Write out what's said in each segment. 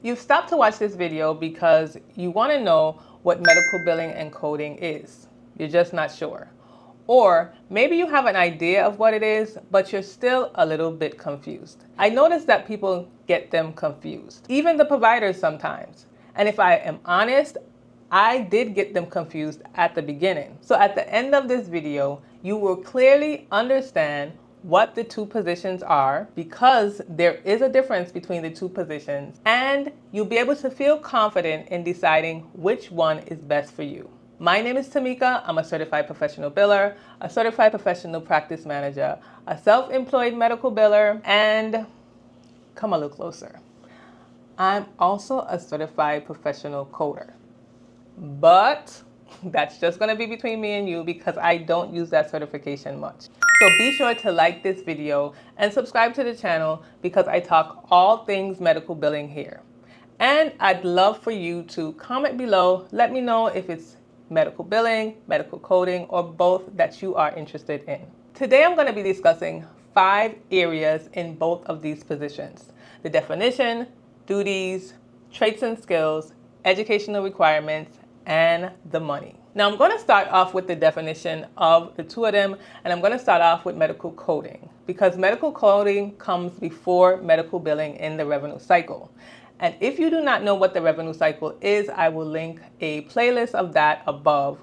You've stopped to watch this video because you want to know what medical billing and coding is. You're just not sure. Or maybe you have an idea of what it is, but you're still a little bit confused. I noticed that people get them confused, even the providers sometimes. And if I am honest, I did get them confused at the beginning. So at the end of this video, you will clearly understand what the two positions are, because there is a difference between the two positions, and you'll be able to feel confident in deciding which one is best for you. My name is Tamika. I'm a certified professional biller, a certified professional practice manager, a self-employed medical biller, and come a little closer, I'm also a certified professional coder. But that's just going to be between me and you, because I don't use that certification much. So be sure to like this video and subscribe to the channel, because I talk all things medical billing here. And I'd love for you to comment below. Let me know if it's medical billing, medical coding, or both that you are interested in. Today I'm going to be discussing 5 areas in both of these positions: the definition, duties, traits and skills, educational requirements, and the money. Now I'm going to start off with the definition of the two of them, and I'm going to start off with medical coding, because medical coding comes before medical billing in the revenue cycle. And if you do not know what the revenue cycle is, I will link a playlist of that above.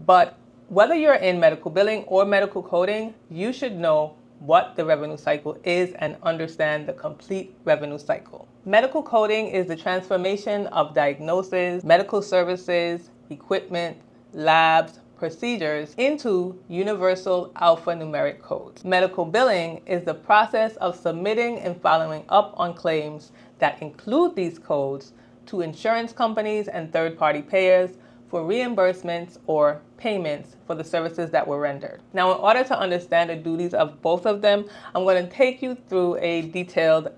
But whether you're in medical billing or medical coding, you should know what the revenue cycle is and understand the complete revenue cycle. Medical coding is the transformation of diagnosis, medical services, equipment, labs, procedures into universal alphanumeric codes. Medical billing is the process of submitting and following up on claims that include these codes to insurance companies and third-party payers for reimbursements or payments for the services that were rendered. Now, in order to understand the duties of both of them, I'm going to take you through a detailed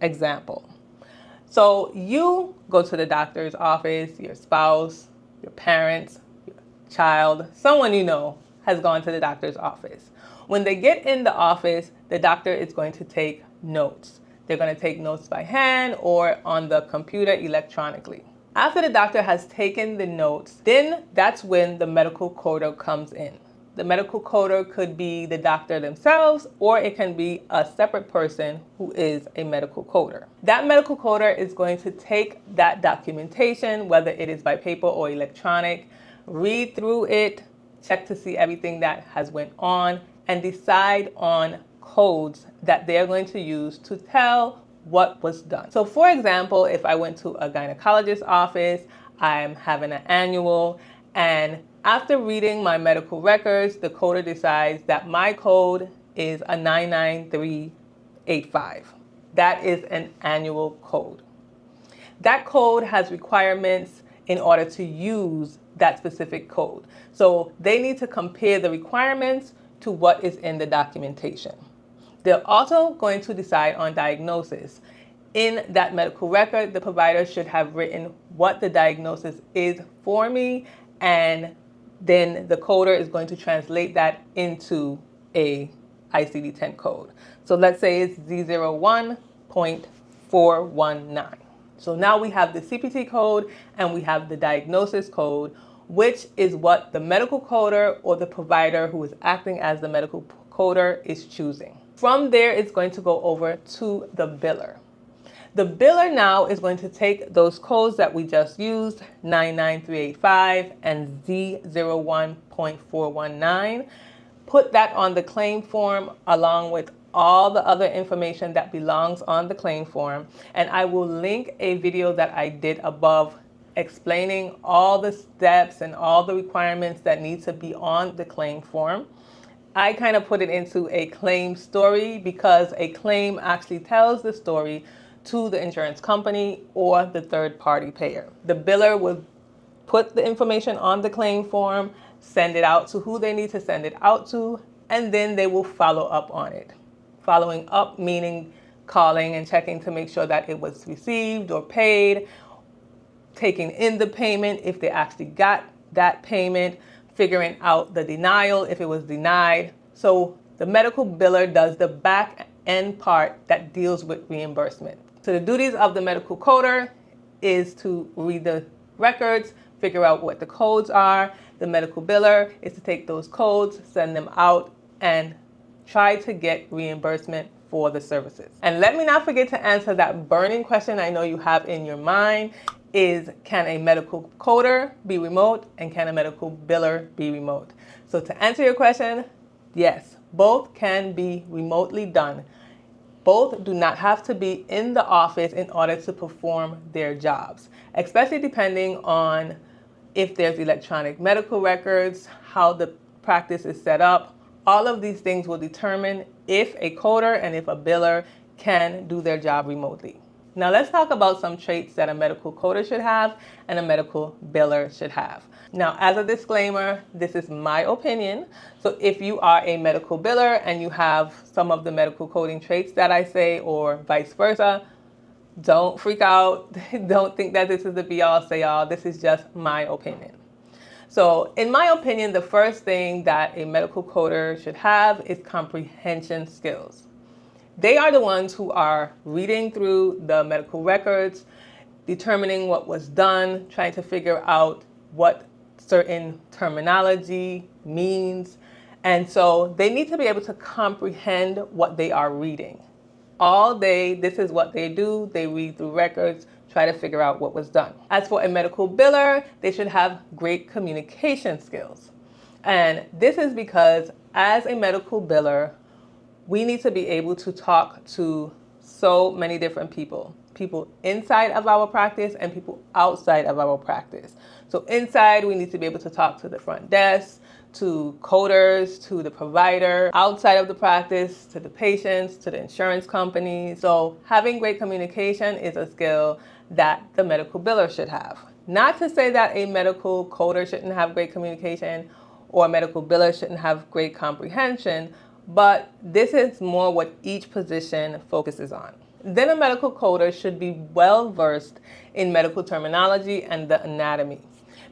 example. So you go to the doctor's office, your spouse, your parents, your child, someone you know has gone to the doctor's office. When they get in the office, the doctor is going to take notes. They're going to take notes by hand or on the computer electronically. After the doctor has taken the notes, then that's when the medical coder comes in. The medical coder could be the doctor themselves, or it can be a separate person who is a medical coder. That medical coder is going to take that documentation, whether it is by paper or electronic, read through it, check to see everything that has went on, and decide on codes that they're going to use to tell what was done. So for example, if I went to a gynecologist's office, I'm having an annual, and after reading my medical records, the coder decides that my code is a 99385. That is an annual code. That code has requirements in order to use that specific code. So they need to compare the requirements to what is in the documentation. They're also going to decide on diagnosis. In that medical record, the provider should have written what the diagnosis is for me, and then the coder is going to translate that into a ICD-10 code. So let's say it's Z01.419. So now we have the CPT code and we have the diagnosis code, which is what the medical coder or the provider who is acting as the medical coder is choosing. From there, it's going to go over to the biller. The biller now is going to take those codes that we just used, 99385 and Z01.419, put that on the claim form along with all the other information that belongs on the claim form. And I will link a video that I did above explaining all the steps and all the requirements that need to be on the claim form. I kind of put it into a claim story, because a claim actually tells the story to the insurance company or the third-party payer. The biller will put the information on the claim form, send it out to who they need to send it out to, and then they will follow up on it. Following up meaning calling and checking to make sure that it was received or paid, taking in the payment if they actually got that payment, figuring out the denial if it was denied. So the medical biller does the back end part that deals with reimbursement. So the duties of the medical coder is to read the records, figure out what the codes are. The medical biller is to take those codes, send them out, and try to get reimbursement for the services. And let me not forget to answer that burning question I know you have in your mind is, can a medical coder be remote and can a medical biller be remote? So to answer your question, yes, both can be remotely done. Both do not have to be in the office in order to perform their jobs, especially depending on if there's electronic medical records, how the practice is set up. All of these things will determine if a coder and if a biller can do their job remotely. Now let's talk about some traits that a medical coder should have and a medical biller should have. Now, as a disclaimer, this is my opinion. So if you are a medical biller and you have some of the medical coding traits that I say or vice versa, don't freak out. Don't think that this is the be all say all. This is just my opinion. So in my opinion, the first thing that a medical coder should have is comprehension skills. They are the ones who are reading through the medical records, determining what was done, trying to figure out what certain terminology means. And so they need to be able to comprehend what they are reading. All day, this is what they do. They read through records, try to figure out what was done. As for a medical biller, they should have great communication skills. And this is because as a medical biller, we need to be able to talk to so many different people inside of our practice and people outside of our practice. So inside, we need to be able to talk to the front desk, to coders, to the provider, outside of the practice, to the patients, to the insurance companies. So having great communication is a skill that the medical biller should have. Not to say that a medical coder shouldn't have great communication or a medical biller shouldn't have great comprehension, but this is more what each position focuses on. Then a medical coder should be well versed in medical terminology and the anatomy.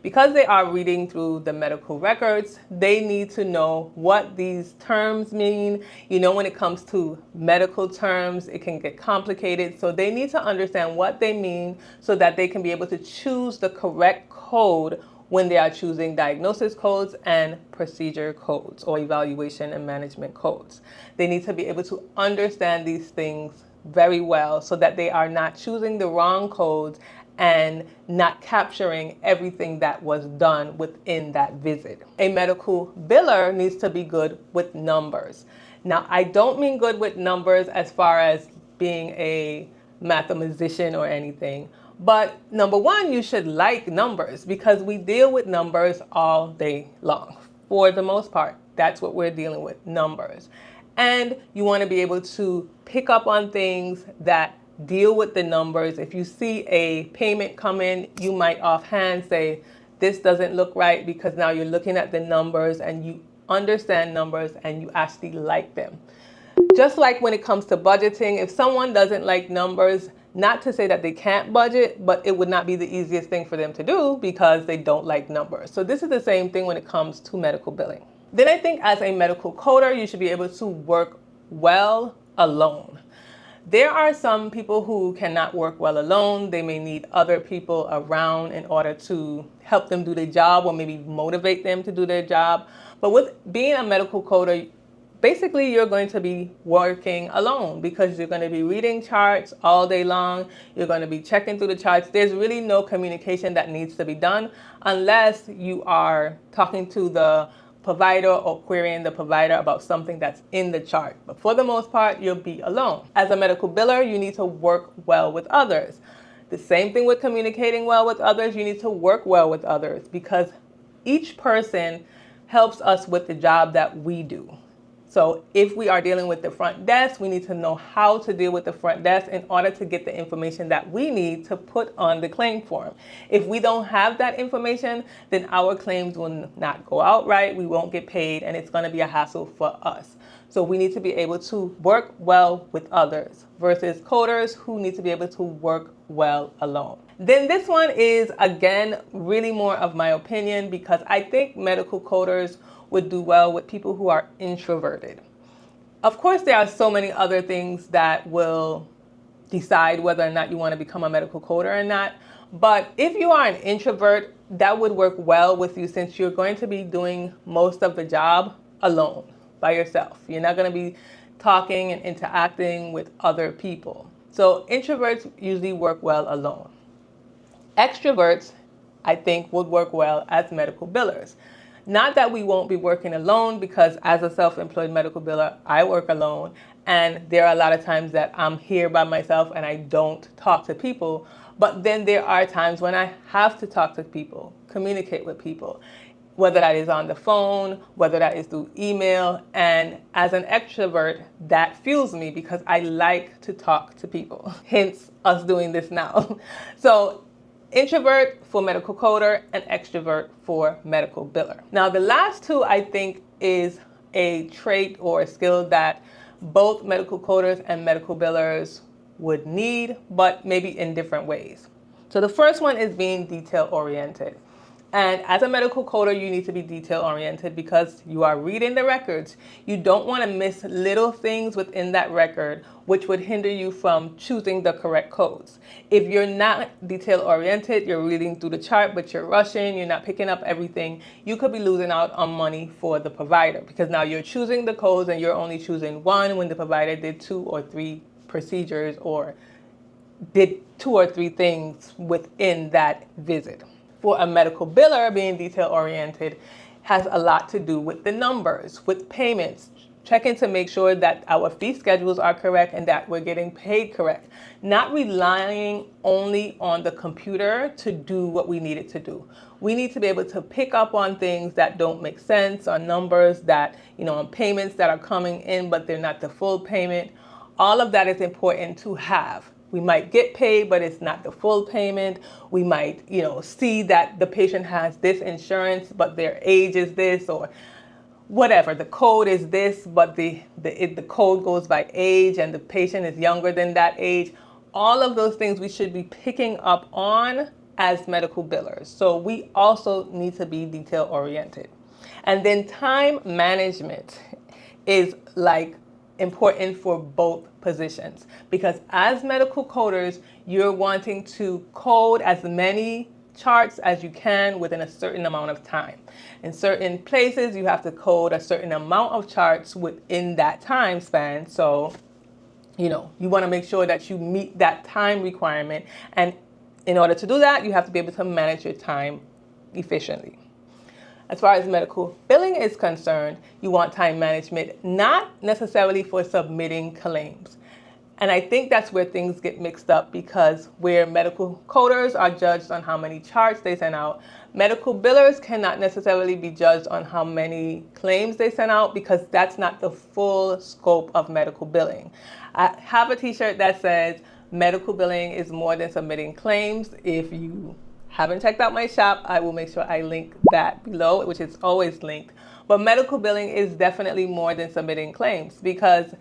Because they are reading through the medical records, they need to know what these terms mean. You know, when it comes to medical terms, it can get complicated. So they need to understand what they mean so that they can be able to choose the correct code when they are choosing diagnosis codes and procedure codes or evaluation and management codes. They need to be able to understand these things very well so that they are not choosing the wrong codes and not capturing everything that was done within that visit. A medical biller needs to be good with numbers. Now, I don't mean good with numbers as far as being a mathematician or anything, but number one, you should like numbers because we deal with numbers all day long. For the most part, that's what we're dealing with, numbers. And you want to be able to pick up on things that deal with the numbers. If you see a payment come in, you might offhand say, this doesn't look right, because now you're looking at the numbers and you understand numbers and you actually like them. Just like when it comes to budgeting, if someone doesn't like numbers, not to say that they can't budget, but it would not be the easiest thing for them to do because they don't like numbers. So this is the same thing when it comes to medical billing. Then I think as a medical coder, you should be able to work well alone. There are some people who cannot work well alone. They may need other people around in order to help them do their job or maybe motivate them to do their job. But with being a medical coder, basically you're going to be working alone because you're going to be reading charts all day long. You're going to be checking through the charts. There's really no communication that needs to be done unless you are talking to the provider or querying the provider about something that's in the chart. But for the most part, you'll be alone. As a medical biller, you need to work well with others. The same thing with communicating well with others. You need to work well with others because each person helps us with the job that we do. So if we are dealing with the front desk, we need to know how to deal with the front desk in order to get the information that we need to put on the claim form. If we don't have that information, then our claims will not go out right, we won't get paid, and it's going to be a hassle for us. So we need to be able to work well with others versus coders who need to be able to work well alone. Then this one is, again, really more of my opinion because I think medical coders would do well with people who are introverted. Of course, there are so many other things that will decide whether or not you want to become a medical coder or not. But if you are an introvert, that would work well with you since you're going to be doing most of the job alone, by yourself. You're not going to be talking and interacting with other people. So introverts usually work well alone. Extroverts, I think, would work well as medical billers. Not that we won't be working alone, because as a self-employed medical biller, I work alone. And there are a lot of times that I'm here by myself and I don't talk to people. But then there are times when I have to talk to people, communicate with people, whether that is on the phone, whether that is through email. And as an extrovert, that fuels me because I like to talk to people, hence us doing this now. So introvert for medical coder and extrovert for medical biller. Now, the last two, I think, is a trait or a skill that both medical coders and medical billers would need, but maybe in different ways. So the first one is being detail oriented. And as a medical coder, you need to be detail oriented because you are reading the records. You don't want to miss little things within that record, which would hinder you from choosing the correct codes. If you're not detail oriented, you're reading through the chart, but you're rushing, you're not picking up everything, you could be losing out on money for the provider because now you're choosing the codes and you're only choosing one when the provider did 2 or 3 procedures or did 2 or 3 things within that visit. For a medical biller, being detail oriented has a lot to do with the numbers, with payments, checking to make sure that our fee schedules are correct and that we're getting paid correct. Not relying only on the computer to do what we need it to do. We need to be able to pick up on things that don't make sense, on numbers that, on payments that are coming in, but they're not the full payment. All of that is important to have. We might get paid, but it's not the full payment. We might, see that the patient has this insurance, but their age is this, or whatever. The code is this, but the code goes by age, and the patient is younger than that age. All of those things we should be picking up on as medical billers. So we also need to be detail oriented. And then time management is important for both positions because as medical coders, you're wanting to code as many charts as you can within a certain amount of time. In certain places, you have to code a certain amount of charts within that time span. So, you want to make sure that you meet that time requirement. And in order to do that, you have to be able to manage your time efficiently. As far as medical billing is concerned, you want time management, not necessarily for submitting claims. And I think that's where things get mixed up because where medical coders are judged on how many charts they send out, medical billers cannot necessarily be judged on how many claims they send out because that's not the full scope of medical billing. I have a t-shirt that says medical billing is more than submitting claims. If you haven't checked out my shop, I will make sure I link that below, which is always linked. But medical billing is definitely more than submitting claims because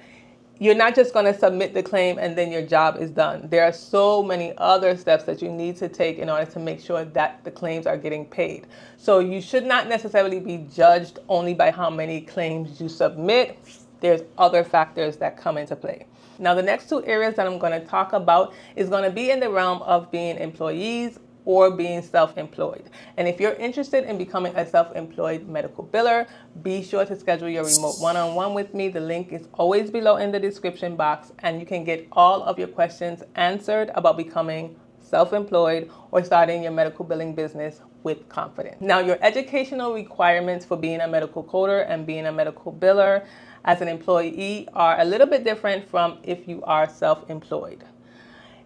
you're not just going to submit the claim and then your job is done. There are so many other steps that you need to take in order to make sure that the claims are getting paid. So you should not necessarily be judged only by how many claims you submit. There's other factors that come into play. Now, the next 2 areas that I'm going to talk about is going to be in the realm of being employees or being self-employed. And if you're interested in becoming a self-employed medical biller, be sure to schedule your remote one-on-one with me. The link is always below in the description box, and you can get all of your questions answered about becoming self-employed or starting your medical billing business with confidence. Now, your educational requirements for being a medical coder and being a medical biller as an employee are a little bit different from if you are self-employed.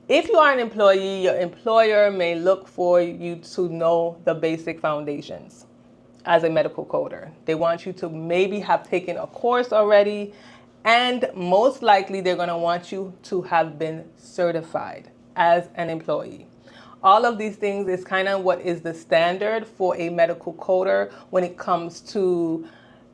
If you are an employee, your employer may look for you to know the basic foundations as a medical coder. They want you to maybe have taken a course already, and most likely they're going to want you to have been certified as an employee. All of these things is kind of what is the standard for a medical coder when it comes to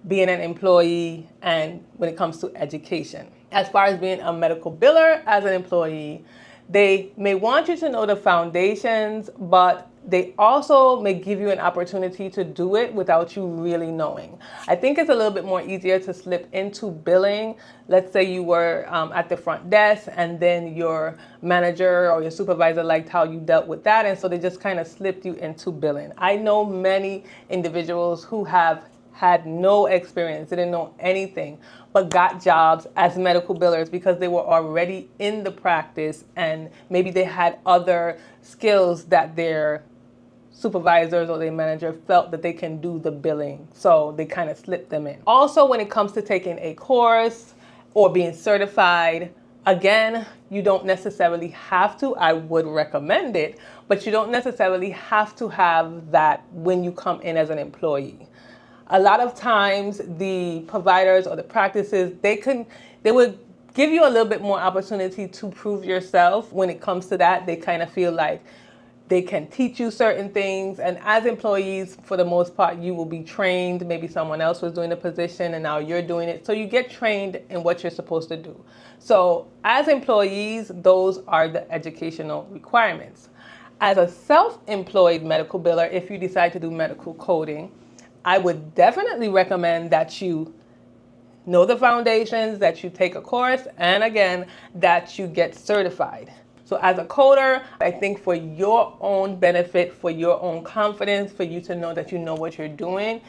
being an employee and when it comes to education. As far as being a medical biller as an employee, They may want you to know the foundations, but they also may give you an opportunity to do it without you really knowing. I think it's a little bit more easier to slip into billing. Let's say you were at the front desk and then your manager or your supervisor liked how you dealt with that, and so they just kind of slipped you into billing. I know many individuals who have had no experience, didn't know anything, but got jobs as medical billers because they were already in the practice and maybe they had other skills that their supervisors or their manager felt that they can do the billing. So they kind of slipped them in. Also, when it comes to taking a course or being certified, again, you don't necessarily have to. I would recommend it, but you don't necessarily have to have that when you come in as an employee. A lot of times the providers or the practices, they would give you a little bit more opportunity to prove yourself. When it comes to that, they kind of feel like they can teach you certain things. And as employees, for the most part, you will be trained. Maybe someone else was doing the position and now you're doing it. So you get trained in what you're supposed to do. So as employees, those are the educational requirements. As a self-employed medical biller, if you decide to do medical coding, I would definitely recommend that you know the foundations, that you take a course, and again, that you get certified. So as a coder, I think for your own benefit, for your own confidence, for you to know that you know what you're doing,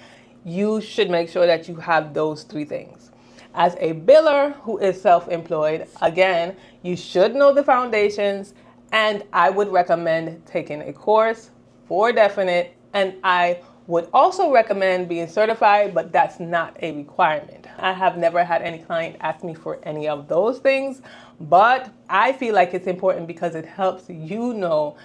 you should make sure that you have those three things. As a biller who is self-employed, again, you should know the foundations, and I would recommend taking a course for definite, and I would also recommend being certified, but that's not a requirement. I have never had any client ask me for any of those things, but I feel like it's important because it helps you know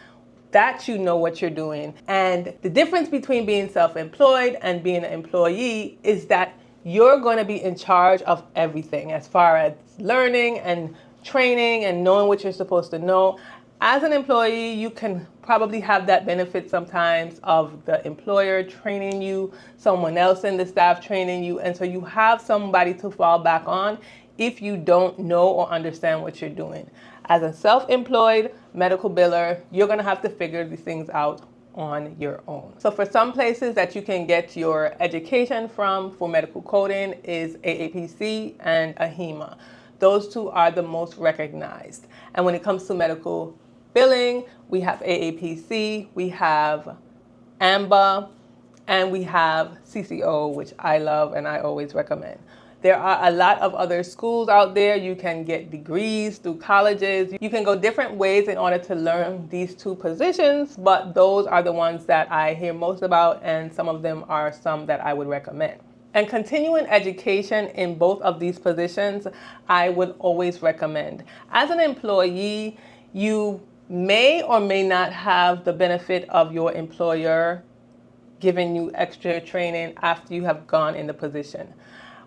that you know what you're doing. And the difference between being self-employed and being an employee is that you're going to be in charge of everything as far as learning and training and knowing what you're supposed to know. As an employee, you can probably have that benefit sometimes of the employer training you, someone else in the staff training you, and so you have somebody to fall back on if you don't know or understand what you're doing. As a self-employed medical biller, you're going to have to figure these things out on your own. So for some places that you can get your education from for medical coding is AAPC and AHIMA. Those two are the most recognized. And when it comes to medical billing, we have AAPC, we have AMBA, and we have CCO, which I love and I always recommend. There are a lot of other schools out there. You can get degrees through colleges. You can go different ways in order to learn these two positions, but those are the ones that I hear most about, and some of them are some that I would recommend. And continuing education in both of these positions, I would always recommend. As an employee, you may or may not have the benefit of your employer giving you extra training after you have gone in the position.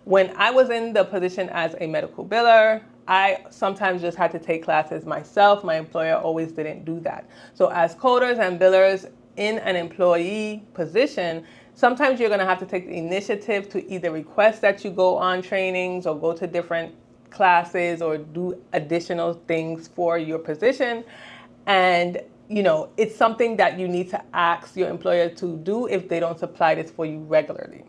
When I was in the position as a medical biller, I sometimes just had to take classes myself. My employer always didn't do that. So as coders and billers in an employee position, sometimes you're going to have to take the initiative to either request that you go on trainings or go to different classes or do additional things for your position. And it's something that you need to ask your employer to do if they don't supply this for you regularly.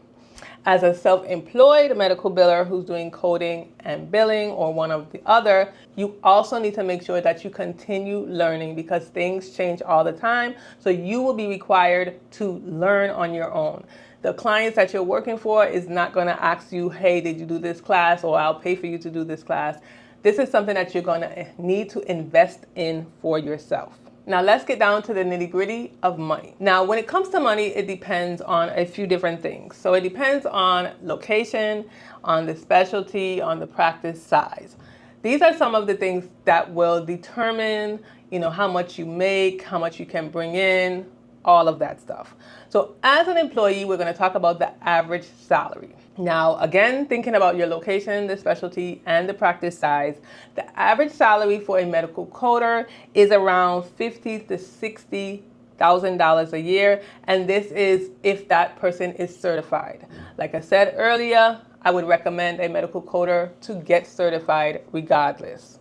As a self-employed medical biller who's doing coding and billing or one of the other, you also need to make sure that you continue learning because things change all the time. So you will be required to learn on your own. The clients that you're working for is not going to ask you, hey, did you do this class? Or I'll pay for you to do this class. This is something that you're going to need to invest in for yourself. Now let's get down to the nitty-gritty of money. Now when it comes to money, it depends on a few different things. So it depends on location, on the specialty, on the practice size. These are some of the things that will determine, how much you make, how much you can bring in, all of that stuff. So as an employee, we're going to talk about the average salary. Now, again, thinking about your location, the specialty, and the practice size, the average salary for a medical coder is around $50,000 to $60,000 a year, and this is if that person is certified. Like I said earlier, I would recommend a medical coder to get certified regardless.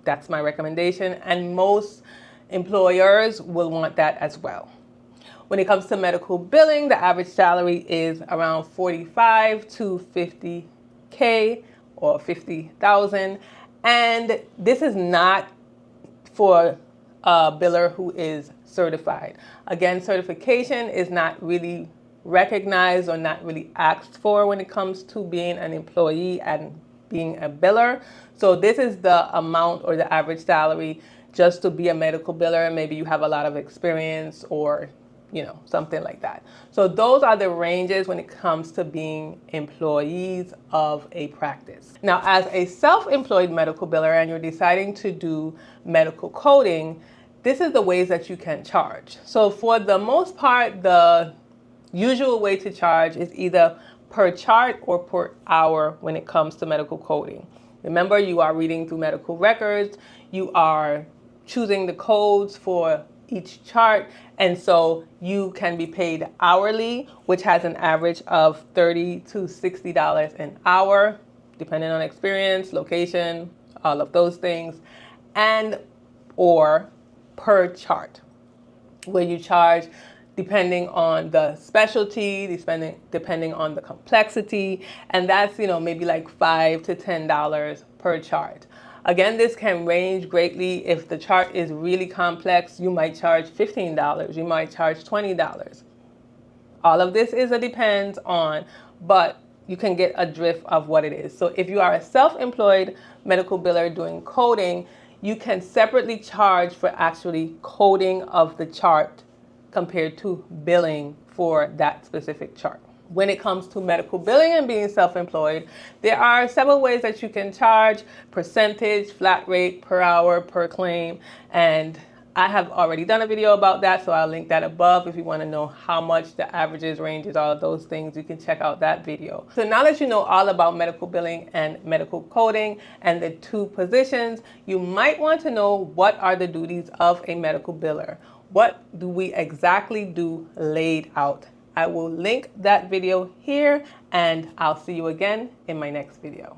That's my recommendation, and most employers will want that as well. When it comes to medical billing, the average salary is around 45 to 50K or 50,000. And this is not for a biller who is certified. Again, certification is not really recognized or not really asked for when it comes to being an employee and being a biller. So this is the amount or the average salary just to be a medical biller. Maybe you have a lot of experience or something like that. So those are the ranges when it comes to being employees of a practice. Now, as a self-employed medical biller and you're deciding to do medical coding, this is the ways that you can charge. So for the most part, the usual way to charge is either per chart or per hour when it comes to medical coding. Remember, you are reading through medical records, you are choosing the codes for each chart, and so you can be paid hourly, which has an average of $30 to $60 an hour, depending on experience, location, all of those things, and or per chart, where you charge depending on the specialty, depending on the complexity, and that's maybe like $5 to $10 per chart. Again, this can range greatly. If the chart is really complex, you might charge $15, you might charge $20. All of this is a depends on, but you can get a drift of what it is. So if you are a self-employed medical biller doing coding, you can separately charge for actually coding of the chart compared to billing for that specific chart. When it comes to medical billing and being self-employed, there are several ways that you can charge: percentage, flat rate, per hour, per claim, and I have already done a video about that, so I'll link that above if you want to know how much the averages, ranges, all of those things. You can check out that video. So now that you know all about medical billing and medical coding and the two positions, you might want to know what are the duties of a medical biller. What do we exactly do laid out? I will link that video here, and I'll see you again in my next video.